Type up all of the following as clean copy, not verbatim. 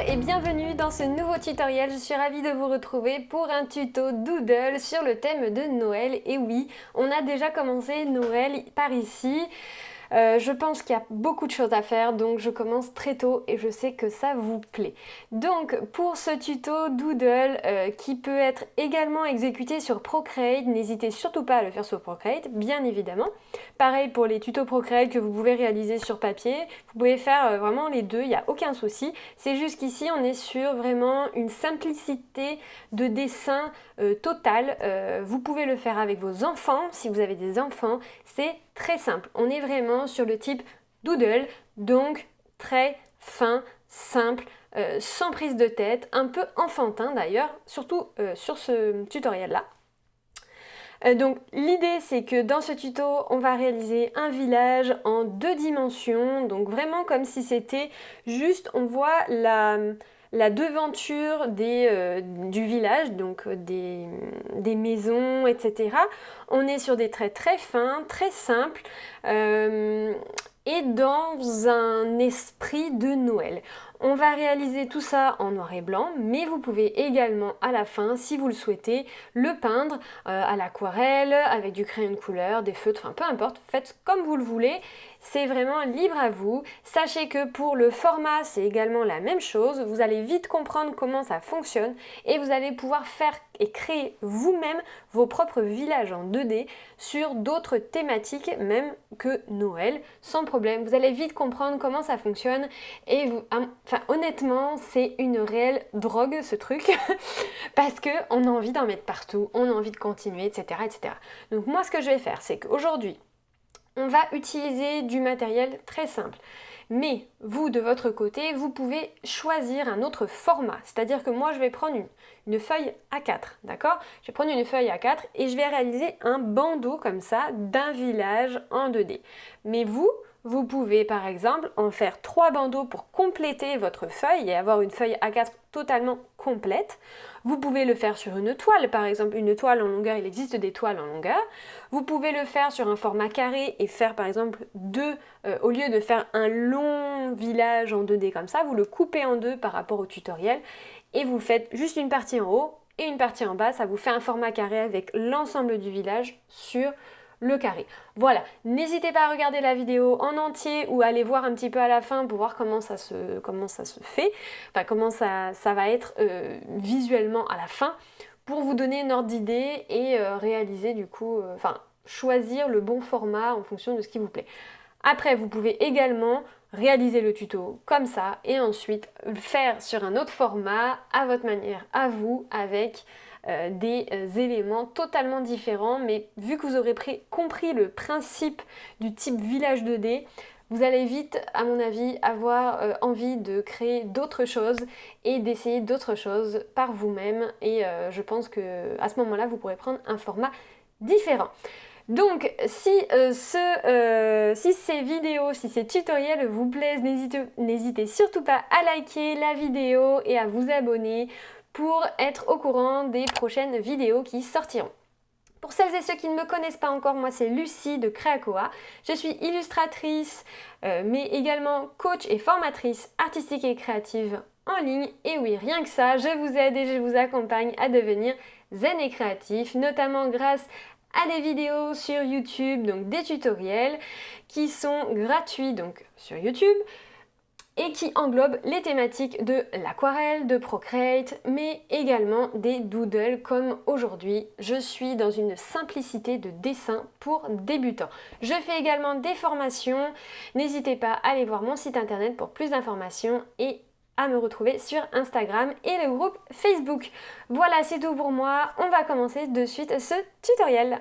et bienvenue dans ce nouveau tutoriel. Je suis ravie de vous retrouver pour un tuto Doodle sur le thème de Noël. Et oui, on a déjà commencé Noël par ici. Je pense qu'il y a beaucoup de choses à faire, donc je commence très tôt et je sais que ça vous plaît. Donc pour ce tuto Doodle qui peut être également exécuté sur Procreate, n'hésitez surtout pas à le faire sur Procreate, bien évidemment. Pareil pour les tutos Procreate que vous pouvez réaliser sur papier, vous pouvez faire vraiment les deux, il n'y a aucun souci. C'est juste qu'ici on est sur vraiment une simplicité de dessin totale. Vous pouvez le faire avec vos enfants, si vous avez des enfants, c'est très simple. On est vraiment sur le type Doodle, donc très fin, simple, sans prise de tête, un peu enfantin d'ailleurs, surtout sur ce tutoriel-là. Donc l'idée c'est que dans ce tuto on va réaliser un village en 2 dimensions, donc vraiment comme si c'était juste, on voit la devanture du village, donc des maisons, etc. On est sur des traits très fins, très simples et dans un esprit de Noël. On va réaliser tout ça en noir et blanc, mais vous pouvez également à la fin, si vous le souhaitez, le peindre à l'aquarelle, avec du crayon de couleur, des feutres, enfin peu importe, faites comme vous le voulez. C'est vraiment libre à vous. Sachez que pour le format, c'est également la même chose. Vous allez vite comprendre comment ça fonctionne et vous allez pouvoir faire et créer vous-même vos propres villages en 2D sur d'autres thématiques même que Noël, sans problème. Vous allez vite comprendre comment ça fonctionne et enfin honnêtement, c'est une réelle drogue ce truc parce qu'on a envie d'en mettre partout, on a envie de continuer, etc., etc. Donc moi, ce que je vais faire, c'est qu'aujourd'hui, on va utiliser du matériel très simple. Mais vous, de votre côté, vous pouvez choisir un autre format. C'est-à-dire que moi, je vais prendre une feuille A4, d'accord? Je vais prendre une feuille A4 et je vais réaliser un bandeau comme ça d'un village en 2D. Mais vous pouvez par exemple en faire 3 bandeaux pour compléter votre feuille et avoir une feuille A4 totalement complète. Vous pouvez le faire sur une toile, par exemple une toile en longueur, il existe des toiles en longueur. Vous pouvez le faire sur un format carré et faire par exemple au lieu de faire un long village en 2D comme ça, vous le coupez en deux par rapport au tutoriel et vous faites juste une partie en haut et une partie en bas, ça vous fait un format carré avec l'ensemble du village sur le carré. Voilà, n'hésitez pas à regarder la vidéo en entier ou à aller voir un petit peu à la fin pour voir comment ça se fait, enfin comment ça va être visuellement à la fin pour vous donner une ordre d'idée et réaliser du coup, enfin choisir le bon format en fonction de ce qui vous plaît. Après, vous pouvez également réaliser le tuto comme ça et ensuite faire sur un autre format à votre manière, à vous, avec des éléments totalement différents, mais vu que vous aurez compris le principe du type village 2D, vous allez vite, à mon avis, avoir envie de créer d'autres choses et d'essayer d'autres choses par vous-même et je pense que à ce moment-là, vous pourrez prendre un format différent. Donc si ces vidéos, si ces tutoriels vous plaisent, n'hésitez surtout pas à liker la vidéo et à vous abonner pour être au courant des prochaines vidéos qui sortiront. Pour celles et ceux qui ne me connaissent pas encore, moi c'est Lucie de Creacoa. Je suis illustratrice, mais également coach et formatrice artistique et créative en ligne. Et oui, rien que ça, je vous aide et je vous accompagne à devenir zen et créatif, notamment grâce à des vidéos sur YouTube, donc des tutoriels qui sont gratuits donc sur YouTube, et qui englobe les thématiques de l'aquarelle, de Procreate, mais également des doodles comme aujourd'hui. Je suis dans une simplicité de dessin pour débutants. Je fais également des formations. N'hésitez pas à aller voir mon site internet pour plus d'informations et à me retrouver sur Instagram et le groupe Facebook. Voilà, c'est tout pour moi. On va commencer de suite ce tutoriel.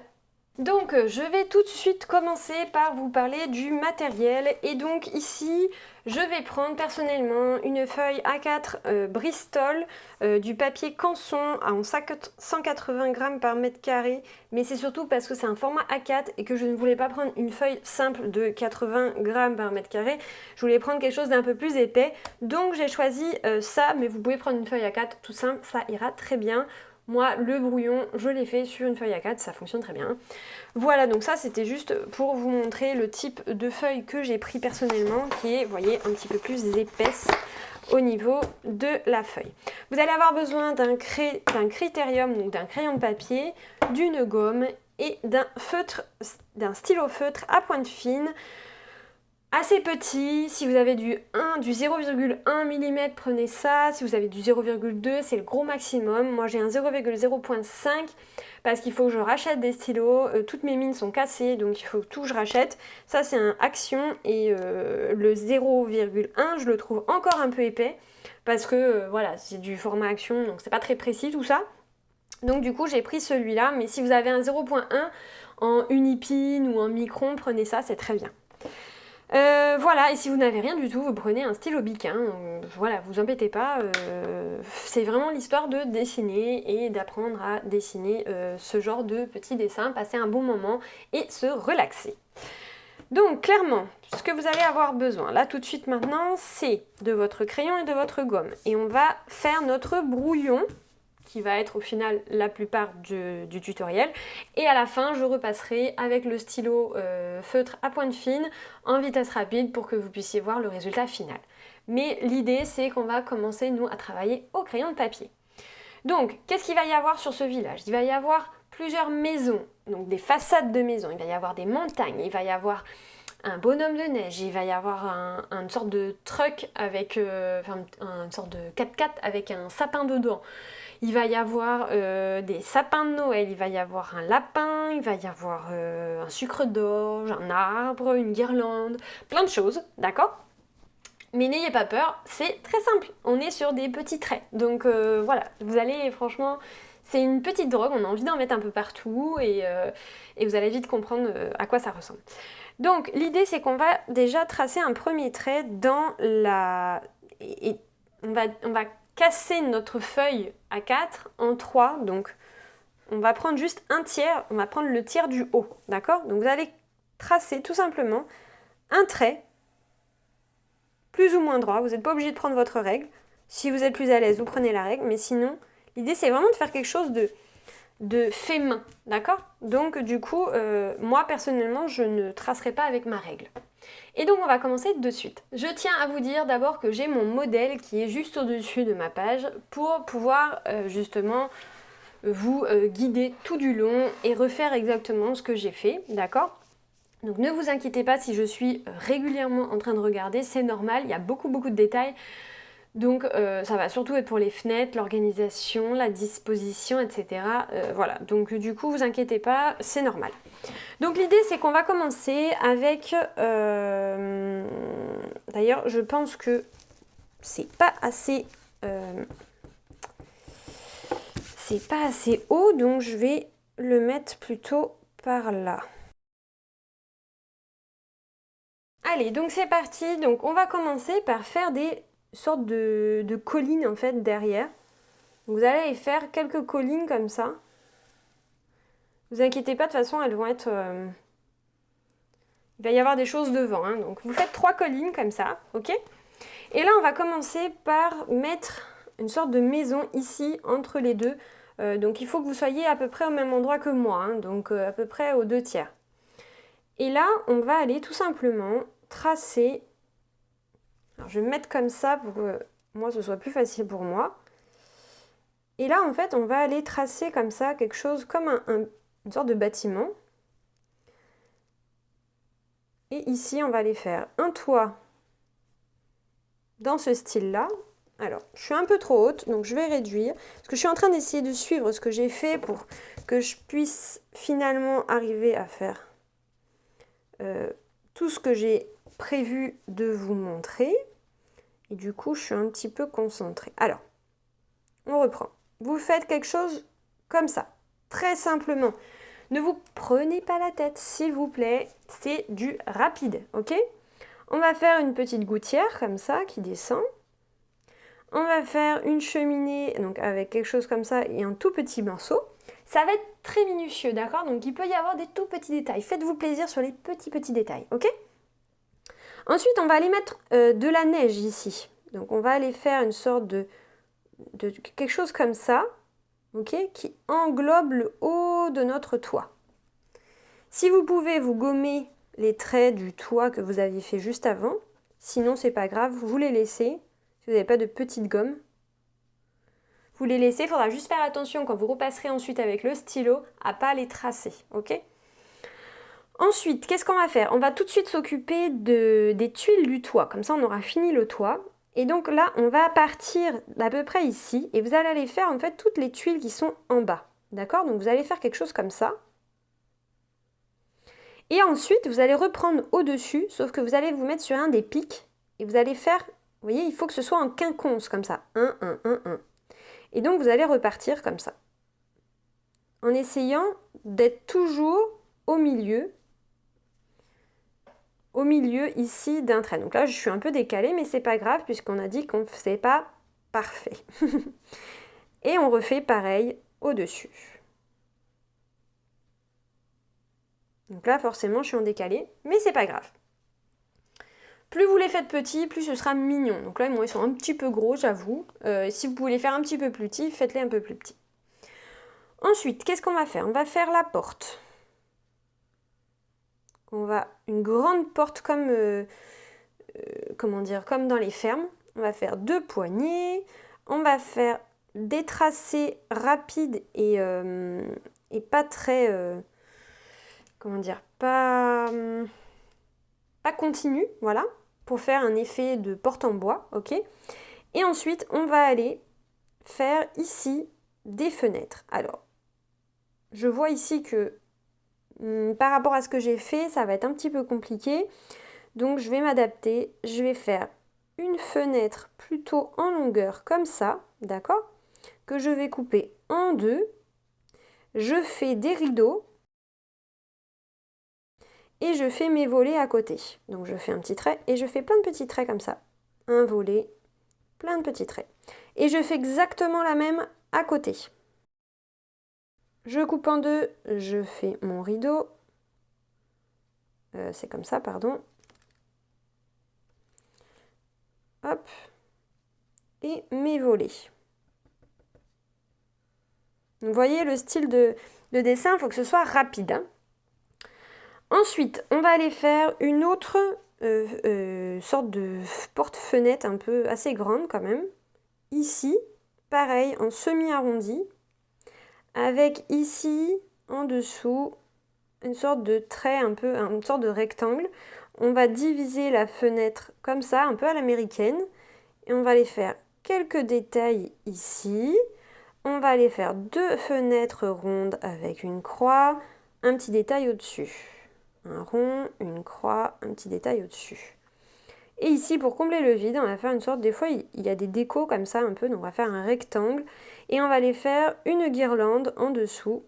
Donc je vais tout de suite commencer par vous parler du matériel et donc ici je vais prendre personnellement une feuille A4 Bristol, du papier Canson en 180 grammes par mètre carré, mais c'est surtout parce que c'est un format A4 et que je ne voulais pas prendre une feuille simple de 80 grammes par mètre carré, je voulais prendre quelque chose d'un peu plus épais, donc j'ai choisi ça, mais vous pouvez prendre une feuille A4 tout simple, ça ira très bien. Moi, le brouillon, je l'ai fait sur une feuille A4, ça fonctionne très bien. Voilà, donc ça c'était juste pour vous montrer le type de feuille que j'ai pris personnellement, qui est, vous voyez, un petit peu plus épaisse au niveau de la feuille. Vous allez avoir besoin d'un critérium, donc d'un crayon de papier, d'une gomme et d'un stylo feutre à pointe fine, assez petit. Si vous avez du 0,1 mm, prenez ça. Si vous avez du 0,2, c'est le gros maximum. Moi j'ai un 0,0.5 parce qu'il faut que je rachète des stylos. Toutes mes mines sont cassées, donc il faut tout que je rachète. Ça c'est un Action et le 0,1, je le trouve encore un peu épais parce que voilà, c'est du format Action, donc c'est pas très précis tout ça. Donc du coup j'ai pris celui-là, mais si vous avez un 0,1 en unipine ou en micron, prenez ça, c'est très bien. Voilà, et si vous n'avez rien du tout, vous prenez un stylo bic, hein, voilà, vous embêtez pas, c'est vraiment l'histoire de dessiner et d'apprendre à dessiner ce genre de petits dessins, passer un bon moment et se relaxer. Donc clairement, ce que vous allez avoir besoin là tout de suite maintenant, c'est de votre crayon et de votre gomme. Et on va faire notre brouillon, qui va être au final la plupart du tutoriel. Et à la fin, je repasserai avec le stylo feutre à pointe fine en vitesse rapide pour que vous puissiez voir le résultat final. Mais l'idée, c'est qu'on va commencer, nous, à travailler au crayon de papier. Donc, qu'est-ce qu'il va y avoir sur ce village? Il va y avoir plusieurs maisons, donc des façades de maisons. Il va y avoir des montagnes, il va y avoir un bonhomme de neige, il va y avoir une sorte de truck avec, une sorte de 4x4 avec un sapin dedans. Il va y avoir des sapins de Noël, il va y avoir un lapin, il va y avoir un sucre d'orge, un arbre, une guirlande, plein de choses, d'accord? Mais n'ayez pas peur, c'est très simple, on est sur des petits traits. Donc voilà, vous allez franchement, c'est une petite drogue, on a envie d'en mettre un peu partout et vous allez vite comprendre à quoi ça ressemble. Donc l'idée c'est qu'on va déjà tracer un premier trait dans la... Et on va casser notre feuille A4 en 3, donc on va prendre juste un tiers, on va prendre le tiers du haut, d'accord? Donc vous allez tracer tout simplement un trait, plus ou moins droit, vous n'êtes pas obligé de prendre votre règle, si vous êtes plus à l'aise vous prenez la règle, mais sinon l'idée c'est vraiment de faire quelque chose de fait main, d'accord? Donc du coup, moi personnellement je ne tracerai pas avec ma règle. Et donc on va commencer de suite. Je tiens à vous dire d'abord que j'ai mon modèle qui est juste au-dessus de ma page pour pouvoir justement vous guider tout du long et refaire exactement ce que j'ai fait, d'accord? Donc ne vous inquiétez pas si je suis régulièrement en train de regarder, c'est normal, il y a beaucoup de détails. Donc ça va surtout être pour les fenêtres, l'organisation, la disposition, etc. Voilà, donc du coup vous inquiétez pas, c'est normal. Donc l'idée c'est qu'on va commencer avec... D'ailleurs je pense que c'est pas assez... c'est pas assez haut, donc je vais le mettre plutôt par là. Allez, donc c'est parti. Donc on va commencer par faire des sortes de collines en fait derrière. Donc, vous allez faire quelques collines comme ça. Vous inquiétez pas, de toute façon elles vont être... Il va y avoir des choses devant, hein. Donc vous faites 3 collines comme ça, ok? Et là on va commencer par mettre une sorte de maison ici entre les deux. Donc il faut que vous soyez à peu près au même endroit que moi, hein, donc à peu près aux 2 tiers. Et là on va aller tout simplement tracer... Alors je vais me mettre comme ça pour que moi ce soit plus facile pour moi. Et là en fait on va aller tracer comme ça quelque chose comme une sorte de bâtiment. Et ici, on va aller faire un toit dans ce style-là. Alors, je suis un peu trop haute, donc je vais réduire. Parce que je suis en train d'essayer de suivre ce que j'ai fait pour que je puisse finalement arriver à faire tout ce que j'ai prévu de vous montrer. Et du coup, je suis un petit peu concentrée. Alors, on reprend. Vous faites quelque chose comme ça, très simplement. Ne vous prenez pas la tête, s'il vous plaît, c'est du rapide, ok? On va faire une petite gouttière comme ça qui descend. On va faire une cheminée donc avec quelque chose comme ça et un tout petit morceau. Ça va être très minutieux, d'accord? Donc il peut y avoir des tout petits détails. Faites-vous plaisir sur les petits détails, ok? Ensuite, on va aller mettre de la neige ici. Donc on va aller faire une sorte de quelque chose comme ça. ok, qui englobe le haut de notre toit. Si vous pouvez, vous gommer les traits du toit que vous aviez fait juste avant. Sinon, c'est pas grave, vous les laissez. Si vous n'avez pas de petite gomme, vous les laissez. Il faudra juste faire attention quand vous repasserez ensuite avec le stylo à pas les tracer, ok? Ensuite, qu'est-ce qu'on va faire? On va tout de suite s'occuper des tuiles du toit. Comme ça, on aura fini le toit. Et donc là, on va partir d'à peu près ici. Et vous allez aller faire en fait toutes les tuiles qui sont en bas. D'accord? Donc vous allez faire quelque chose comme ça. Et ensuite, vous allez reprendre au-dessus, sauf que vous allez vous mettre sur un des pics. Et vous allez faire, vous voyez, il faut que ce soit en quinconce, comme ça. 1, 1, 1, 1. Et donc, vous allez repartir comme ça. En essayant d'être toujours au milieu ici d'un trait. Donc là, je suis un peu décalée, mais c'est pas grave, puisqu'on a dit qu'on ne faisait pas parfait. Et on refait pareil au-dessus. Donc là, forcément, je suis en décalé, mais c'est pas grave. Plus vous les faites petits, plus ce sera mignon. Donc là, ils sont un petit peu gros, j'avoue. Si vous pouvez les faire un petit peu plus petits, faites-les un peu plus petits. Ensuite, qu'est-ce qu'on va faire? On va faire la porte. Une grande porte comme, comment dire, comme dans les fermes. On va faire 2 poignées. On va faire des tracés rapides et pas très... comment dire, pas continu, voilà, pour faire un effet de porte en bois, ok. Et ensuite, on va aller faire ici des fenêtres. Alors, je vois ici que par rapport à ce que j'ai fait, ça va être un petit peu compliqué, donc je vais m'adapter. Je vais faire une fenêtre plutôt en longueur, comme ça, d'accord, que je vais couper en 2. Je fais des rideaux. Et je fais mes volets à côté. Donc je fais un petit trait et je fais plein de petits traits comme ça. Un volet, plein de petits traits. Et je fais exactement la même à côté. Je coupe en 2, je fais mon rideau. C'est comme ça, pardon. Hop. Et mes volets. Vous voyez le style de dessin, il faut que ce soit rapide. Hein. Ensuite, on va aller faire une autre sorte de porte-fenêtre un peu assez grande quand même. Ici, pareil, en semi-arrondi. Avec ici, en dessous, une sorte de trait, une sorte de rectangle. On va diviser la fenêtre comme ça, un peu à l'américaine. Et on va aller faire quelques détails ici. On va aller faire 2 fenêtres rondes avec une croix, un petit détail au-dessus. Un rond, une croix, un petit détail au-dessus. Et ici, pour combler le vide, on va faire une sorte, des fois, il y a des décos comme ça un peu, donc on va faire un rectangle. Et on va aller faire une guirlande en dessous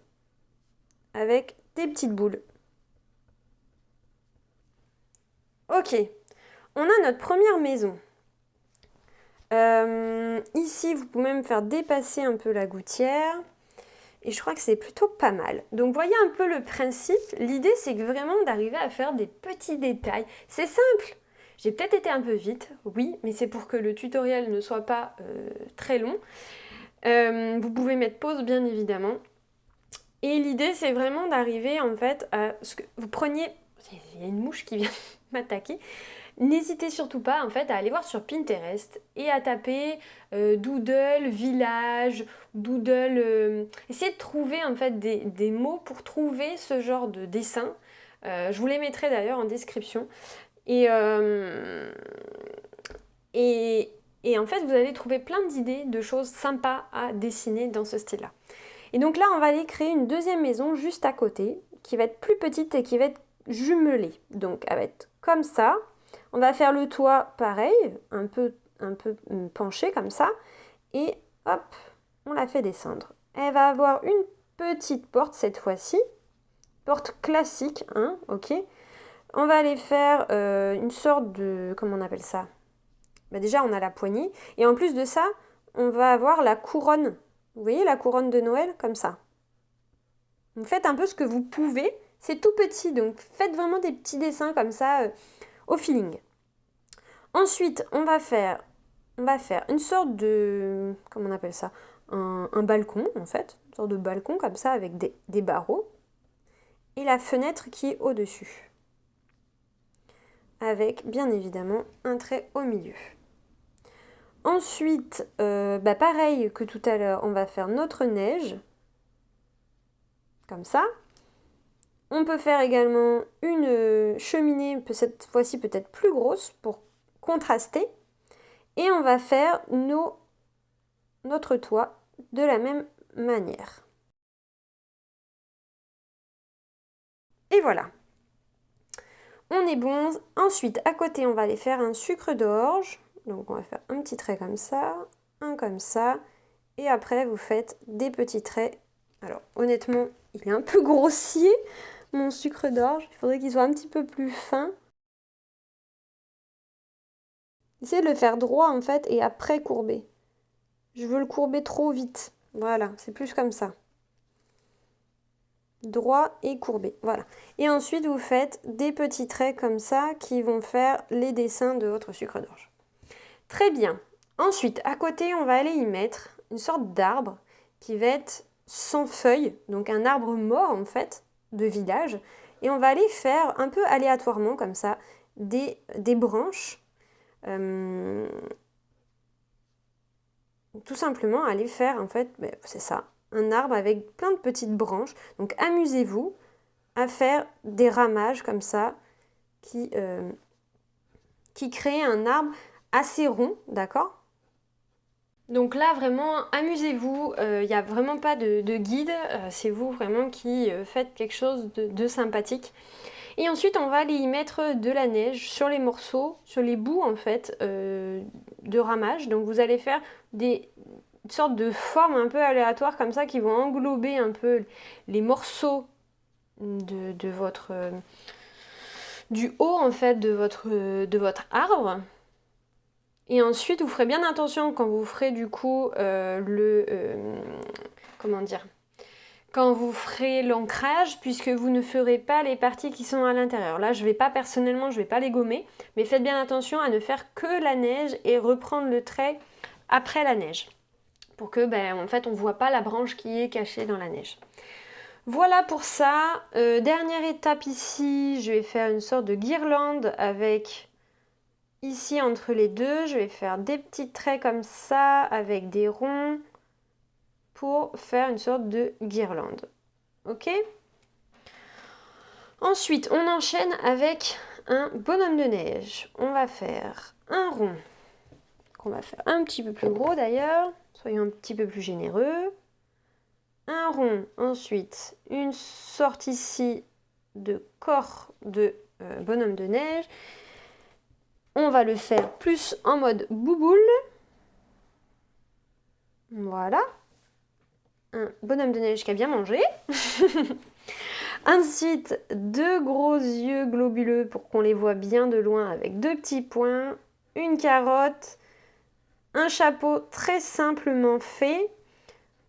avec des petites boules. Ok, on a notre première maison. Ici, vous pouvez même faire dépasser un peu la gouttière. Et je crois que c'est plutôt pas mal. Donc voyez un peu le principe. L'idée, c'est que vraiment d'arriver à faire des petits détails. C'est simple. J'ai peut-être été un peu vite, oui, mais c'est pour que le tutoriel ne soit pas très long. Vous pouvez mettre pause, bien évidemment. Et l'idée, c'est vraiment d'arriver en fait à ce que vous preniez... Il y a une mouche qui vient m'attaquer. N'hésitez surtout pas en fait à aller voir sur Pinterest et à taper doodle, village, doodle... essayez de trouver en fait des mots pour trouver ce genre de dessin. Je vous les mettrai d'ailleurs en description. Et en fait, vous allez trouver plein d'idées de choses sympas à dessiner dans ce style-là. Et donc là, on va aller créer une deuxième maison juste à côté, qui va être plus petite et qui va être jumelée. Donc, elle va être comme ça. On va faire le toit pareil, un peu penché comme ça. Et hop, on la fait descendre. Elle va avoir une petite porte cette fois-ci. Porte classique, hein, ok. On va aller faire une sorte de... Comment on appelle ça? Déjà, on a la poignée. Et en plus de ça, on va avoir la couronne. Vous voyez la couronne de Noël? Comme ça. Vous faites un peu ce que vous pouvez. C'est tout petit, donc faites vraiment des petits dessins comme ça au feeling. Ensuite, on va faire une sorte de... Comment on appelle ça? un balcon en fait, une sorte de balcon comme ça avec des barreaux. Et la fenêtre qui est au-dessus. Avec bien évidemment un trait au milieu. Ensuite, pareil que tout à l'heure, on va faire notre neige. Comme ça. On peut faire également une cheminée, cette fois-ci peut-être plus grosse pour contraster. Et on va faire notre toit de la même manière. Et voilà. On est bon. Ensuite, à côté, on va aller faire un sucre d'orge. Donc on va faire un petit trait comme ça, un comme ça. Et après, vous faites des petits traits. Alors honnêtement, il est un peu grossier, mon sucre d'orge. Il faudrait qu'il soit un petit peu plus fin. Essayez de le faire droit en fait et après courber. Je veux le courber trop vite. Voilà, c'est plus comme ça. Droit et courbé, voilà. Et ensuite, vous faites des petits traits comme ça qui vont faire les dessins de votre sucre d'orge. Très bien. Ensuite, à côté, on va aller y mettre une sorte d'arbre qui va être sans feuilles, donc un arbre mort en fait, de village. Et on va aller faire un peu aléatoirement comme ça des branches. Tout simplement aller faire en fait, c'est ça, un arbre avec plein de petites branches. Donc amusez-vous à faire des ramages comme ça qui créent un arbre assez rond, d'accord? Donc là vraiment amusez-vous, il n'y a vraiment pas de guide, c'est vous vraiment qui faites quelque chose de sympathique. Et ensuite on va aller y mettre de la neige sur les morceaux, sur les bouts en fait de ramage. Donc vous allez faire une sorte de forme un peu aléatoire comme ça qui vont englober un peu les morceaux de votre du haut en fait de votre arbre. Et ensuite vous ferez bien attention quand vous ferez du coup comment dire, quand vous ferez l'ancrage, puisque vous ne ferez pas les parties qui sont à l'intérieur. Là, je vais pas les gommer, mais faites bien attention à ne faire que la neige et reprendre le trait après la neige, pour que, en fait, on ne voit pas la branche qui est cachée dans la neige. Voilà pour ça. Dernière étape ici, je vais faire une sorte de guirlande avec, ici entre les deux, je vais faire des petits traits comme ça, avec des ronds, pour faire une sorte de guirlande. Ok? Ensuite, on enchaîne avec un bonhomme de neige. On va faire un rond, qu'on va faire un petit peu plus gros d'ailleurs. Soyons un petit peu plus généreux. Un rond, ensuite une sorte ici de corps de bonhomme de neige. On va le faire plus en mode bouboule. Voilà. Un bonhomme de neige qui a bien mangé. Ensuite, deux gros yeux globuleux pour qu'on les voit bien de loin avec deux petits points, une carotte, un chapeau très simplement fait,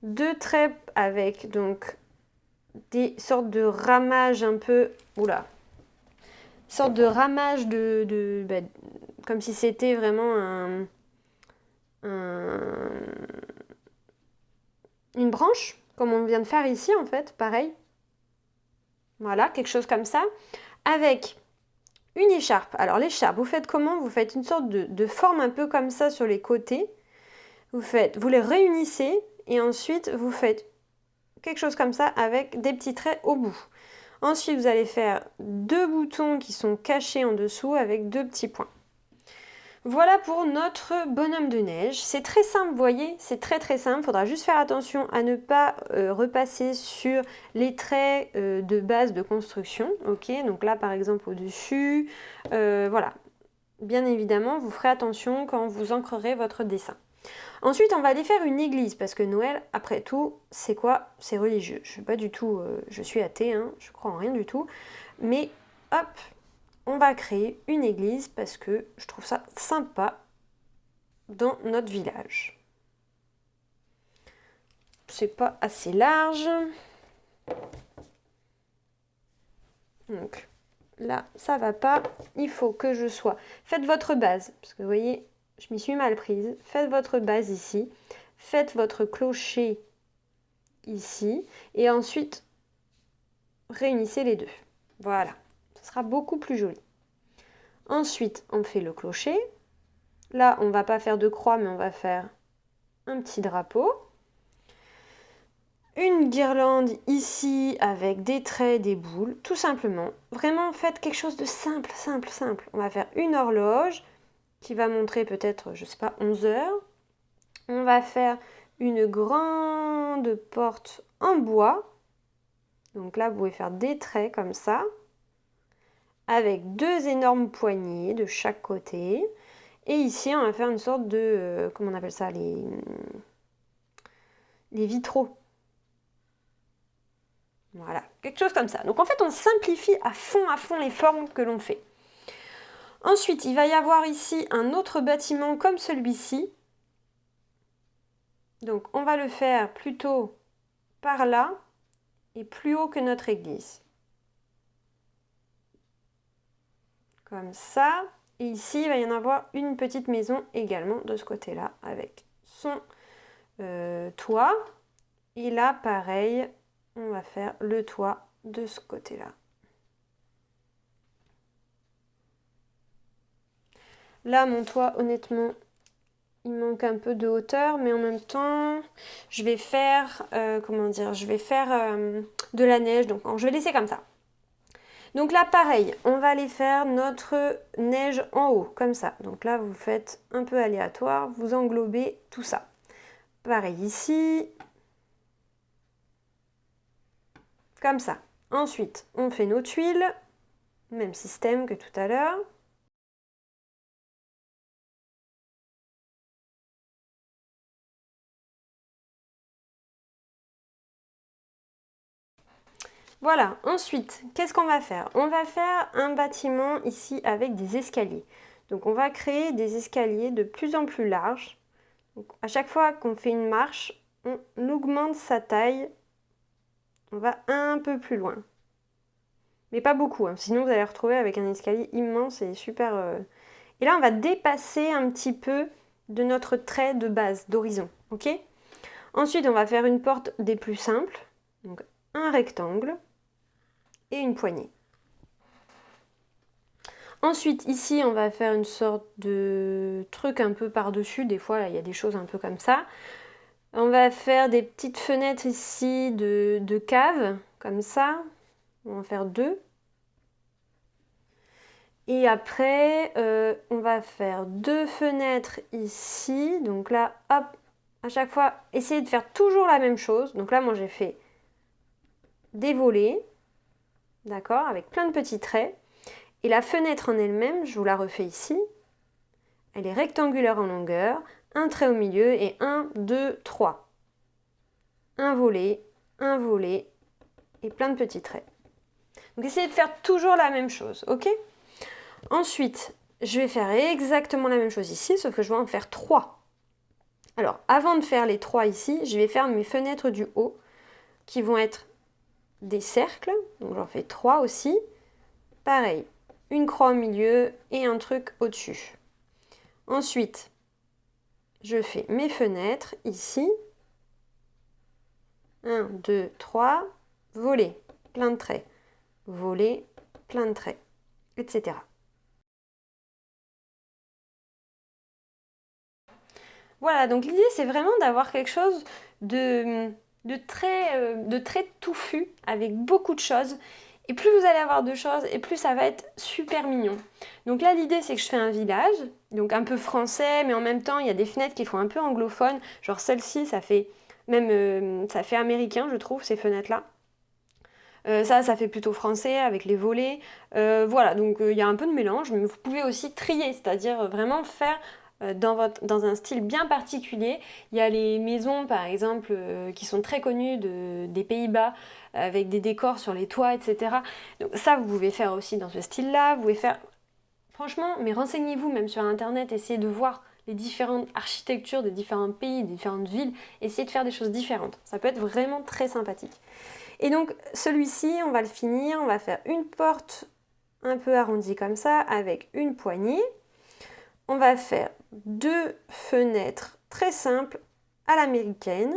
deux traits avec donc des sortes de ramages un peu, sorte de ramage comme si c'était vraiment une branche, comme on vient de faire ici en fait, pareil. Voilà, quelque chose comme ça. Avec une écharpe. Alors l'écharpe, vous faites comment? Vous faites une sorte de forme un peu comme ça sur les côtés. Vous les réunissez et ensuite vous faites quelque chose comme ça avec des petits traits au bout. Ensuite, vous allez faire deux boutons qui sont cachés en dessous avec deux petits points. Voilà pour notre bonhomme de neige. C'est très simple, vous voyez, c'est très très simple. Il faudra juste faire attention à ne pas repasser sur les traits de base de construction. Ok, donc là par exemple au-dessus, voilà. Bien évidemment, vous ferez attention quand vous ancrerez votre dessin. Ensuite, on va aller faire une église parce que Noël, après tout, c'est quoi? C'est religieux. Je suis pas du tout, je suis athée, hein, je crois en rien du tout. Mais hop, on va créer une église parce que je trouve ça sympa dans notre village. C'est pas assez large. Donc là, ça va pas. Il faut que je sois... Faites votre base, parce que vous voyez, je m'y suis mal prise. Faites votre base ici. faites votre clocher ici et ensuite réunissez les deux. Voilà, ce sera beaucoup plus joli. Ensuite, on fait le clocher. Là, on ne va pas faire de croix, mais on va faire un petit drapeau. Une guirlande ici avec des traits, des boules, tout simplement. Vraiment, faites quelque chose de simple, simple, simple. On va faire une horloge qui va montrer peut-être, je sais pas, 11 heures. On va faire une grande porte en bois. Donc là, vous pouvez faire des traits comme ça, avec deux énormes poignées de chaque côté. Et ici, on va faire une sorte de, comment on appelle ça, les vitraux. Voilà, quelque chose comme ça. Donc en fait, on simplifie à fond les formes que l'on fait. Ensuite, il va y avoir ici un autre bâtiment comme celui-ci. Donc on va le faire plutôt par là et plus haut que notre église. Comme ça. Et ici, il va y en avoir une petite maison également de ce côté-là avec son toit. Et là, pareil, on va faire le toit de ce côté-là. Là, mon toit, honnêtement, il manque un peu de hauteur, mais en même temps, je vais faire, de la neige, donc je vais laisser comme ça. Donc là, pareil, on va aller faire notre neige en haut, comme ça. Donc là, vous faites un peu aléatoire, vous englobez tout ça. Pareil ici. Comme ça. Ensuite, on fait nos tuiles. Même système que tout à l'heure. Voilà, ensuite, qu'est-ce qu'on va faire? On va faire un bâtiment ici avec des escaliers. Donc on va créer des escaliers de plus en plus larges. Donc, à chaque fois qu'on fait une marche, on augmente sa taille. On va un peu plus loin. Mais pas beaucoup, hein. Sinon vous allez retrouver avec un escalier immense et super... Et là, on va dépasser un petit peu de notre trait de base, d'horizon. Ok? Ensuite, on va faire une porte des plus simples. Donc un rectangle et une poignée. Ensuite, ici, on va faire une sorte de truc un peu par-dessus. Des fois, il y a des choses un peu comme ça. On va faire des petites fenêtres ici de cave, comme ça. On va en faire deux. Et après, on va faire deux fenêtres ici. Donc là, hop, à chaque fois, essayez de faire toujours la même chose. Donc là, moi, j'ai fait des volets, d'accord, avec plein de petits traits. Et la fenêtre en elle-même, je vous la refais ici. Elle est rectangulaire en longueur, un trait au milieu et 1, 2, 3. Un volet et plein de petits traits. Donc essayez de faire toujours la même chose, ok? Ensuite, je vais faire exactement la même chose ici, sauf que je vais en faire 3. Alors, avant de faire les 3 ici, je vais faire mes fenêtres du haut, qui vont être des cercles. Donc j'en fais 3 aussi. Pareil, une croix au milieu et un truc au-dessus. Ensuite, je fais mes fenêtres ici. 1, 2, 3, volet, plein de traits. Volet, plein de traits, etc. Voilà, donc l'idée c'est vraiment d'avoir quelque chose de très touffu avec beaucoup de choses. Et plus vous allez avoir de choses, et plus ça va être super mignon. Donc là, l'idée, c'est que je fais un village, donc un peu français, mais en même temps, il y a des fenêtres qui font un peu anglophone. Genre celle-ci, ça fait même ça fait américain, je trouve, ces fenêtres-là. Ça fait plutôt français avec les volets. Voilà, donc il y a un peu de mélange, mais vous pouvez aussi trier, c'est-à-dire vraiment faire dans un style bien particulier. Il y a les maisons, par exemple, qui sont très connues des Pays-Bas, avec des décors sur les toits, etc. Donc ça, vous pouvez faire aussi dans ce style-là. Vous pouvez faire... Franchement, mais renseignez-vous même sur Internet, essayez de voir les différentes architectures des différents pays, des différentes villes. Essayez de faire des choses différentes. Ça peut être vraiment très sympathique. Et donc, celui-ci, on va le finir. On va faire une porte un peu arrondie comme ça, avec une poignée. On va faire deux fenêtres très simples à l'américaine,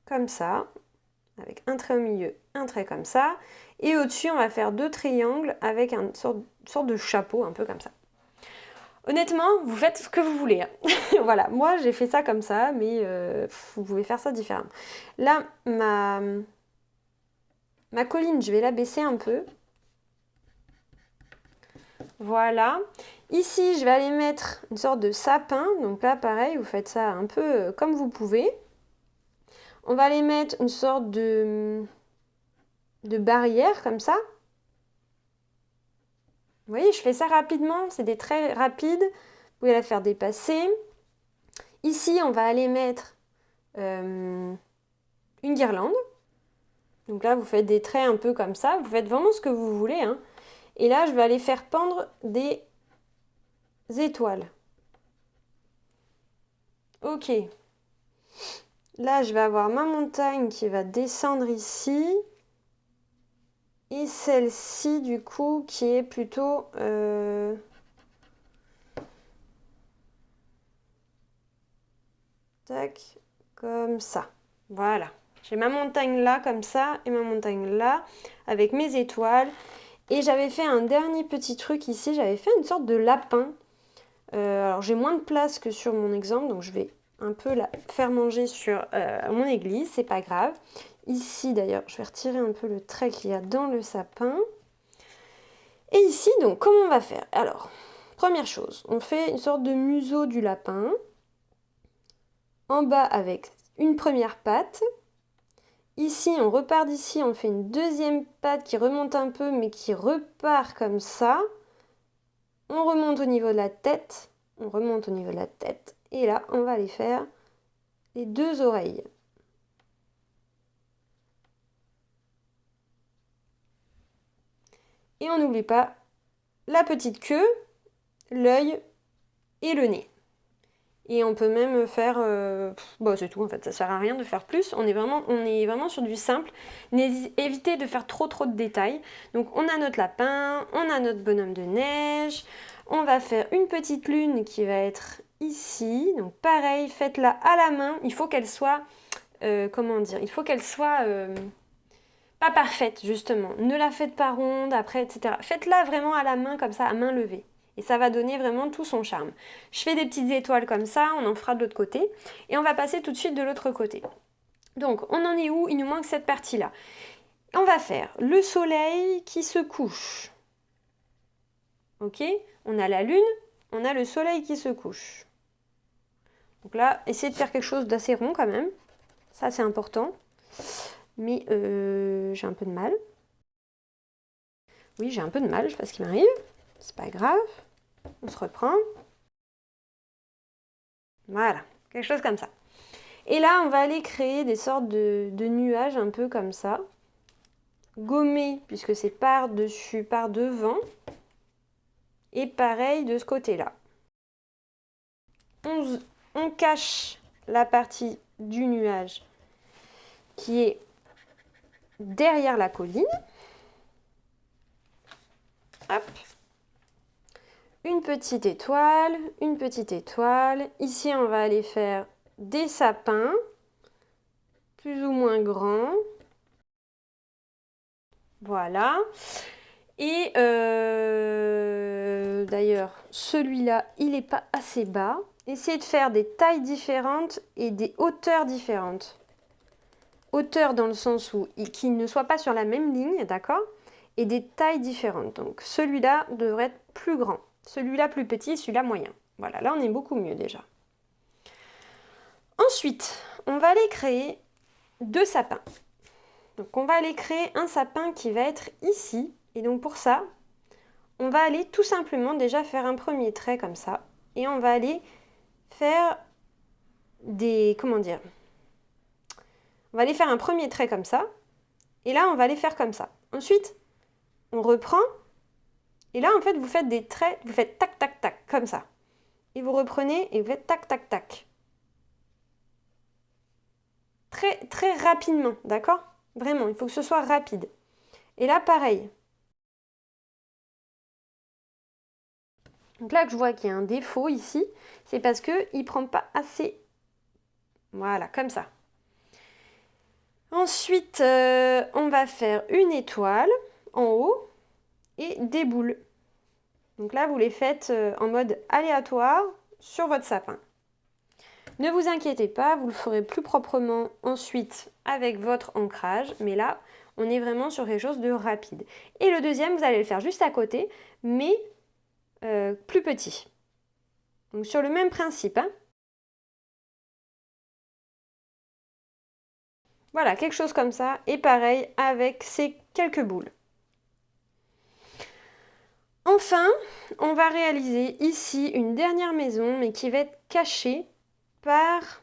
comme ça, avec un trait au milieu, un trait comme ça. Et au-dessus, on va faire 2 triangles avec une sorte de chapeau, un peu comme ça. Honnêtement, vous faites ce que vous voulez. Hein. Voilà, moi j'ai fait ça comme ça, mais vous pouvez faire ça différemment. Là, ma colline, je vais la baisser un peu. Voilà. Ici, je vais aller mettre une sorte de sapin. Donc là, pareil, vous faites ça un peu comme vous pouvez. On va aller mettre une sorte de barrière comme ça. Vous voyez, je fais ça rapidement. C'est des traits rapides. Vous pouvez la faire dépasser. Ici, on va aller mettre une guirlande. Donc là, vous faites des traits un peu comme ça. Vous faites vraiment ce que vous voulez. Hein. Et là, je vais aller faire pendre des étoiles. Ok. Là, je vais avoir ma montagne qui va descendre ici. Et celle-ci, du coup, qui est plutôt... Tac, comme ça. Voilà. J'ai ma montagne là, comme ça, et ma montagne là, avec mes étoiles. Et j'avais fait un dernier petit truc ici. J'avais fait une sorte de lapin. Alors, j'ai moins de place que sur mon exemple, donc je vais un peu la faire manger sur mon église. C'est pas grave. Ici, d'ailleurs, je vais retirer un peu le trait qu'il y a dans le sapin. Et ici, donc, comment on va faire? Alors, première chose, on fait une sorte de museau du lapin. En bas avec une première patte. Ici, on repart d'ici, on fait une deuxième patte qui remonte un peu, mais qui repart comme ça. On remonte au niveau de la tête. On remonte au niveau de la tête. Et là, on va aller faire les 2 oreilles. Et on n'oublie pas la petite queue, l'œil et le nez. Et on peut même faire... bon, c'est tout, en fait, ça sert à rien de faire plus. On est vraiment sur du simple. Évitez de faire trop de détails. Donc, on a notre lapin, on a notre bonhomme de neige. On va faire une petite lune qui va être ici. Donc, pareil, faites-la à la main. Il faut qu'elle soit... comment dire? Il faut qu'elle soit... pas parfaite, justement. Ne la faites pas ronde, après, etc. Faites-la vraiment à la main, comme ça, à main levée. Et ça va donner vraiment tout son charme. Je fais des petites étoiles comme ça, on en fera de l'autre côté. Et on va passer tout de suite de l'autre côté. Donc, on en est où? Il nous manque cette partie-là. On va faire le soleil qui se couche. Ok? On a la lune, on a le soleil qui se couche. Donc là, essayez de faire quelque chose d'assez rond quand même. Ça, c'est important. Mais j'ai un peu de mal. Oui, j'ai un peu de mal, je sais pas ce qui m'arrive. C'est pas grave. On se reprend. Voilà, quelque chose comme ça. Et là, on va aller créer des sortes de nuages un peu comme ça. Gommés, puisque c'est par-dessus, par-devant. Et pareil de ce côté-là. On cache la partie du nuage qui est derrière la colline. Hop. Une petite étoile, une petite étoile. Ici, on va aller faire des sapins, plus ou moins grands. Voilà. Et d'ailleurs, celui-là, il n'est pas assez bas. Essayez de faire des tailles différentes et des hauteurs différentes. Hauteur dans le sens où qu'il ne soit pas sur la même ligne, d'accord? Et des tailles différentes. Donc celui-là devrait être plus grand. Celui-là plus petit, celui-là moyen. Voilà, là on est beaucoup mieux déjà. Ensuite, on va aller créer 2 sapins. Donc on va aller créer un sapin qui va être ici. Et donc pour ça, on va aller tout simplement déjà faire un premier trait comme ça. Et on va aller faire des... Comment dire? On va aller faire un premier trait comme ça. Et là, on va aller faire comme ça. Ensuite, on reprend. Et là, en fait, vous faites des traits. Vous faites tac, tac, tac, comme ça. Et vous reprenez et vous faites tac, tac, tac. Très, très rapidement, d'accord? Vraiment, il faut que ce soit rapide. Et là, pareil. Donc là, que je vois qu'il y a un défaut ici, c'est parce qu'il ne prend pas assez Voilà, comme ça. Ensuite, on va faire une étoile en haut et des boules. Donc là, vous les faites en mode aléatoire sur votre sapin. Ne vous inquiétez pas, vous le ferez plus proprement ensuite avec votre ancrage, mais là, on est vraiment sur quelque chose de rapide. Et le deuxième, vous allez le faire juste à côté, mais plus petit. Donc sur le même principe, hein. Voilà, quelque chose comme ça, et pareil avec ces quelques boules. Enfin, on va réaliser ici une dernière maison, mais qui va être cachée par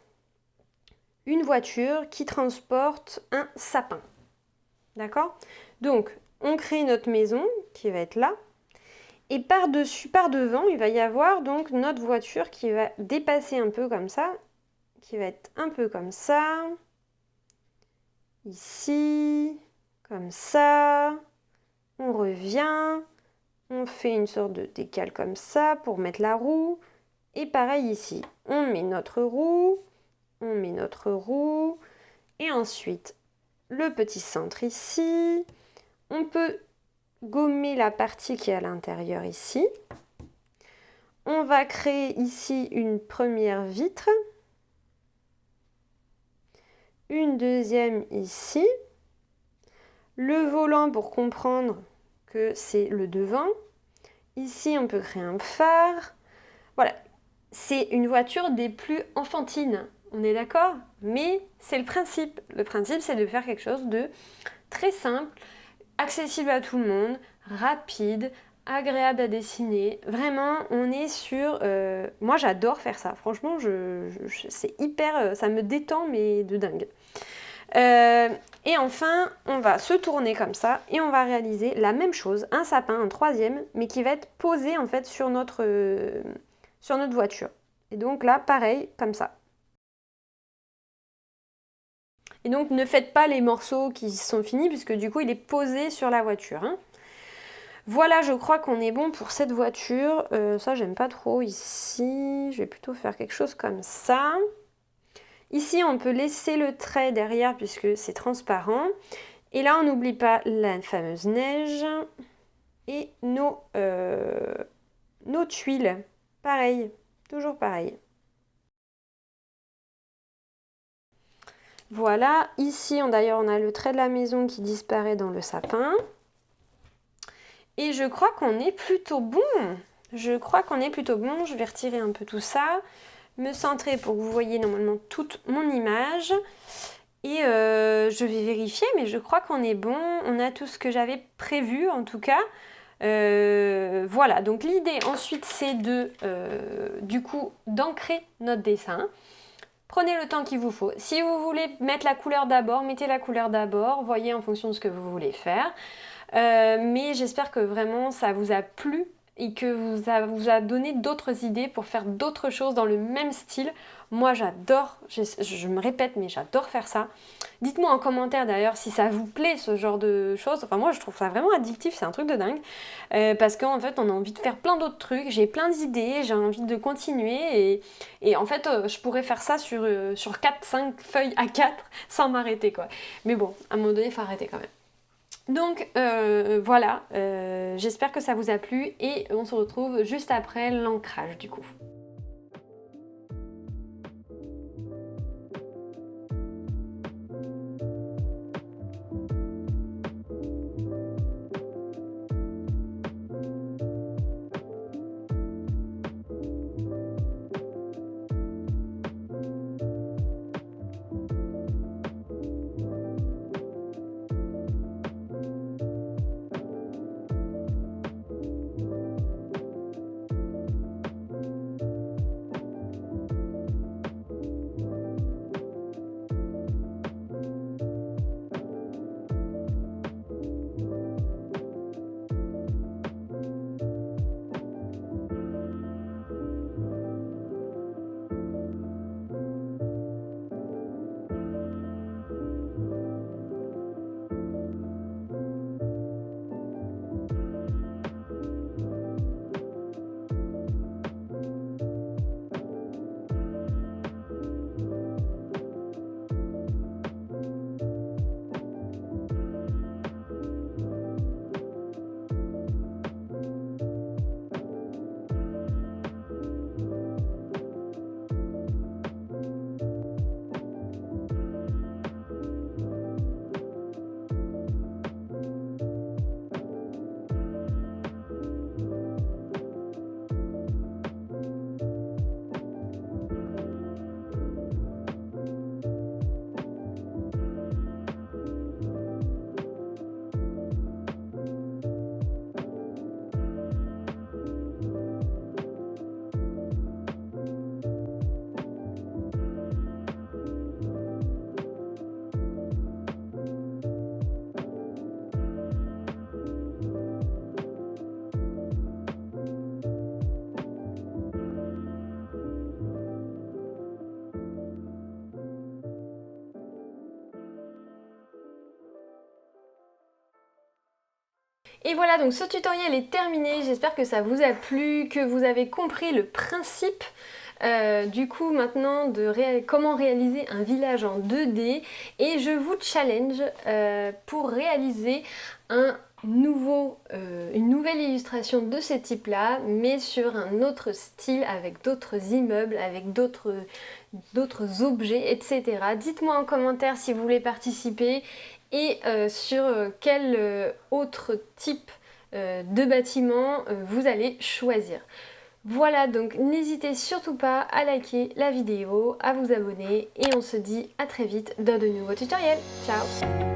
une voiture qui transporte un sapin. D'accord? Donc, on crée notre maison qui va être là. Et par-dessus, par devant, il va y avoir donc notre voiture qui va dépasser un peu comme ça, qui va être un peu comme ça, ici, comme ça. On revient, on fait une sorte de décale comme ça pour mettre la roue. Et pareil ici, on met notre roue, et ensuite le petit cintre ici. On peut gommer la partie qui est à l'intérieur ici. On va créer ici une première vitre, une deuxième ici, le volant pour comprendre que c'est le devant. Ici, on peut créer un phare. Voilà, c'est une voiture des plus enfantines, on est d'accord? Mais c'est le principe. Le principe, c'est de faire quelque chose de très simple, accessible à tout le monde, rapide, agréable à dessiner. Vraiment, on est sur... moi, j'adore faire ça. Franchement, c'est hyper... ça me détend, mais de dingue. Et enfin, on va se tourner comme ça et on va réaliser la même chose, un sapin, un troisième, mais qui va être posé en fait sur notre voiture. Et donc là, pareil, comme ça. Et donc, ne faites pas les morceaux qui sont finis, puisque du coup, il est posé sur la voiture, hein. Voilà, je crois qu'on est bon pour cette voiture. Ça, j'aime pas trop ici. Je vais plutôt faire quelque chose comme ça. Ici, on peut laisser le trait derrière puisque c'est transparent. Et là, on n'oublie pas la fameuse neige et nos tuiles. Pareil, toujours pareil. Voilà, ici, d'ailleurs, on a le trait de la maison qui disparaît dans le sapin. Et je crois qu'on est plutôt bon. Je vais retirer un peu tout ça, me centrer pour que vous voyez normalement toute mon image. Et je vais vérifier, mais je crois qu'on est bon. On a tout ce que j'avais prévu en tout cas. Voilà, donc l'idée ensuite c'est du coup d'ancrer notre dessin. Prenez le temps qu'il vous faut. Si vous voulez mettre la couleur d'abord, mettez la couleur d'abord. Voyez en fonction de ce que vous voulez faire. Mais j'espère que vraiment ça vous a plu et que vous a donné d'autres idées pour faire d'autres choses dans le même style. Moi j'adore, je me répète, mais j'adore faire ça. Dites-moi en commentaire d'ailleurs si ça vous plaît ce genre de choses. Enfin moi je trouve ça vraiment addictif, c'est un truc de dingue. Parce qu'en fait on a envie de faire plein d'autres trucs, j'ai plein d'idées, j'ai envie de continuer. Et en fait je pourrais faire ça sur 4-5 feuilles A4 sans m'arrêter quoi. Mais bon, à un moment donné il faut arrêter quand même. Donc voilà, j'espère que ça vous a plu et on se retrouve juste après l'ancrage du coup. Et voilà, donc ce tutoriel est terminé, j'espère que ça vous a plu, que vous avez compris le principe du coup maintenant de comment réaliser un village en 2D, et je vous challenge pour réaliser une nouvelle illustration de ce type là, mais sur un autre style, avec d'autres immeubles, avec d'autres objets, etc. Dites-moi en commentaire si vous voulez participer et sur quel autre type de bâtiment vous allez choisir. Voilà, donc n'hésitez surtout pas à liker la vidéo, à vous abonner, et on se dit à très vite dans de nouveaux tutoriels. Ciao!